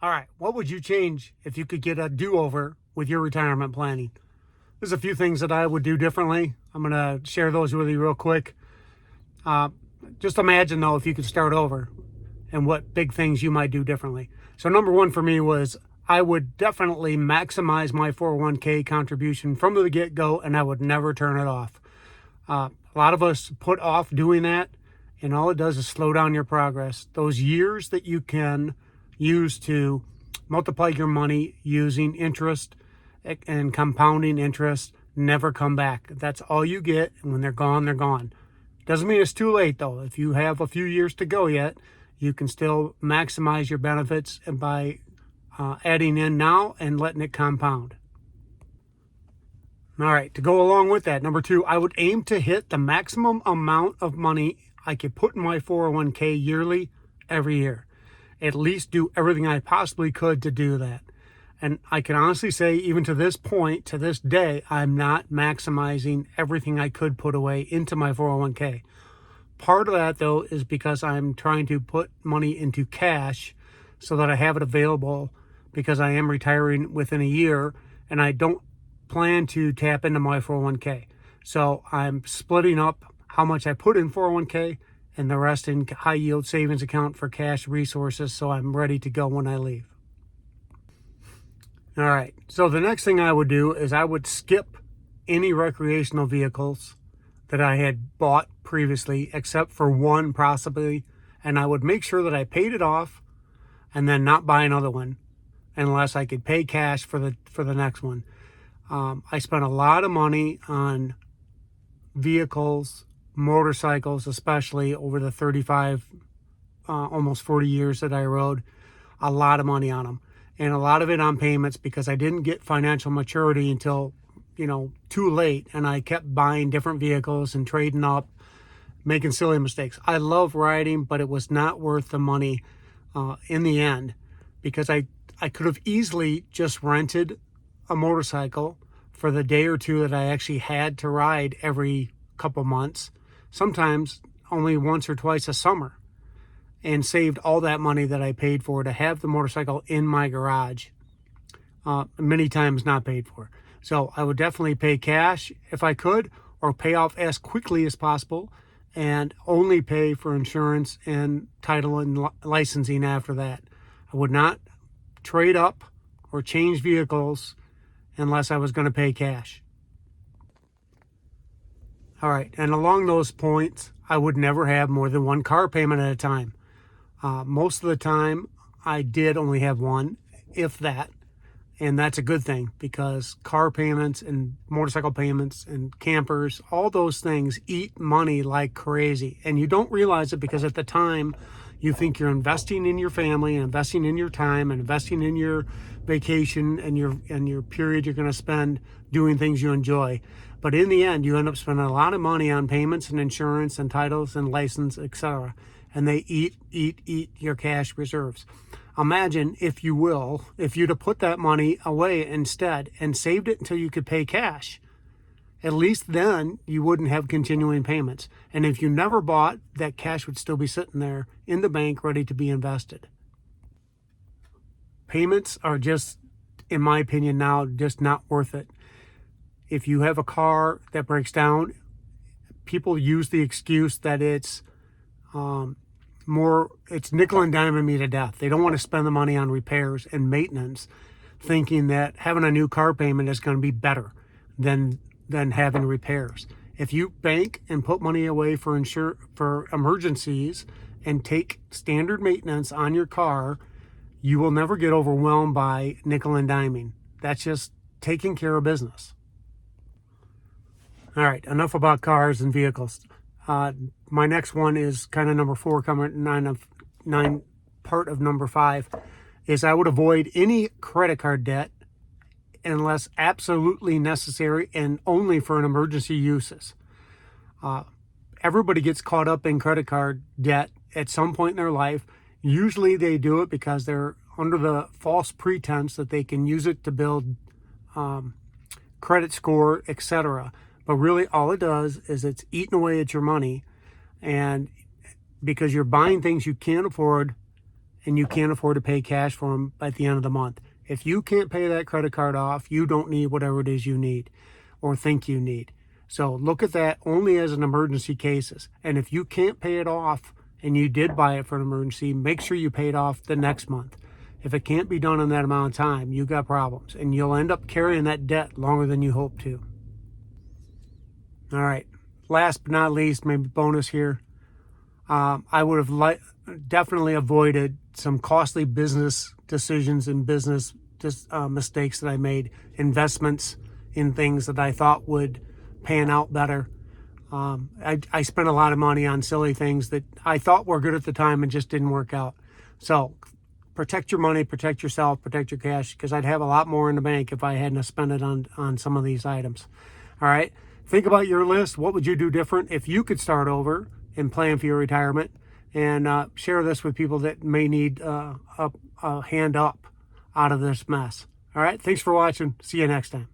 All right, what would you change if you could get a do-over with your retirement planning? There's a few things that I would do differently. I'm going to share those with you real quick. Uh, just imagine, though, if you could start over and what big things you might do differently. So number one for me was I would definitely maximize my 401k contribution from the get-go, and I would never turn it off. A lot of us put off doing that, and all it does is slow down your progress. Those years that you can use to multiply your money using interest and compounding interest never come back. That's all you get, and when they're gone, they're gone. Doesn't mean it's too late, though. If you have a few years to go yet, you can still maximize your benefits and by adding in now and letting it compound. All right, to go along with that, number two, I would aim to hit the maximum amount of money I could put in my 401k yearly every year. At least do everything I possibly could to do that. And I can honestly say, even to this point, to this day, I'm not maximizing everything I could put away into my 401k. Part of that, though, is because I'm trying to put money into cash so that I have it available, because I am retiring within a year and I don't plan to tap into my 401k. So I'm splitting up how much I put in 401k and the rest in high yield savings account for cash resources, so I'm ready to go when I leave. All right, so the next thing I would do is I would skip any recreational vehicles that I had bought previously, except for one possibly, and I would make sure that I paid it off and then not buy another one unless I could pay cash for the next one. I spent a lot of money on vehicles, motorcycles especially, over the 35, almost 40 years that I rode. A lot of money on them, and a lot of it on payments, because I didn't get financial maturity until too late, and I kept buying different vehicles and trading up, making silly mistakes. I love riding, but it was not worth the money in the end, because I could have easily just rented a motorcycle for the day or two that I actually had to ride every couple months, sometimes only once or twice a summer, and saved all that money that I paid for to have the motorcycle in my garage, many times not paid for. So I would definitely pay cash if I could, or pay off as quickly as possible, and only pay for insurance and title and licensing after that. I would not trade up or change vehicles unless I was going to pay cash. All right, and along those points, I would never have more than one car payment at a time. Most of the time, I did only have one, if that, and that's a good thing, because car payments and motorcycle payments and campers, all those things eat money like crazy, and you don't realize it because at the time, you think you're investing in your family and investing in your time and investing in your vacation and your period you're going to spend doing things you enjoy. But in the end, you end up spending a lot of money on payments and insurance and titles and license, etc. And they eat your cash reserves. Imagine, if you will, if you'd have put that money away instead and saved it until you could pay cash. At least then you wouldn't have continuing payments. And if you never bought, that cash would still be sitting there in the bank ready to be invested. Payments are just, in my opinion now, just not worth it. If you have a car that breaks down, people use the excuse that it's nickel and diming me to death. They don't want to spend the money on repairs and maintenance, thinking that having a new car payment is going to be better than having repairs. If you bank and put money away for emergencies and take standard maintenance on your car, you will never get overwhelmed by nickel and diming. That's just taking care of business. All right, enough about cars and vehicles. My next one is kind of number 4, coming nine part of number 5, is I would avoid any credit card debt unless absolutely necessary and only for an emergency uses. Everybody gets caught up in credit card debt at some point in their life. Usually they do it because they're under the false pretense that they can use it to build credit score, etc. But really all it does is it's eating away at your money, and because you're buying things you can't afford and you can't afford to pay cash for them at the end of the month. If you can't pay that credit card off, you don't need whatever it is you need or think you need. So look at that only as an emergency cases. And if you can't pay it off and you did buy it for an emergency, make sure you pay it off the next month. If it can't be done in that amount of time, you got problems, and you'll end up carrying that debt longer than you hope to. All right. Last but not least, maybe bonus here. I would have definitely avoided some costly business decisions and business mistakes that I made, investments in things that I thought would pan out better. I spent a lot of money on silly things that I thought were good at the time and just didn't work out. So protect your money, protect yourself, protect your cash, because I'd have a lot more in the bank if I hadn't spent it on some of these items. All right. Think about your list. What would you do different if you could start over and plan for your retirement? And share this with people that may need a hand up out of this mess. All right. Thanks for watching. See you next time.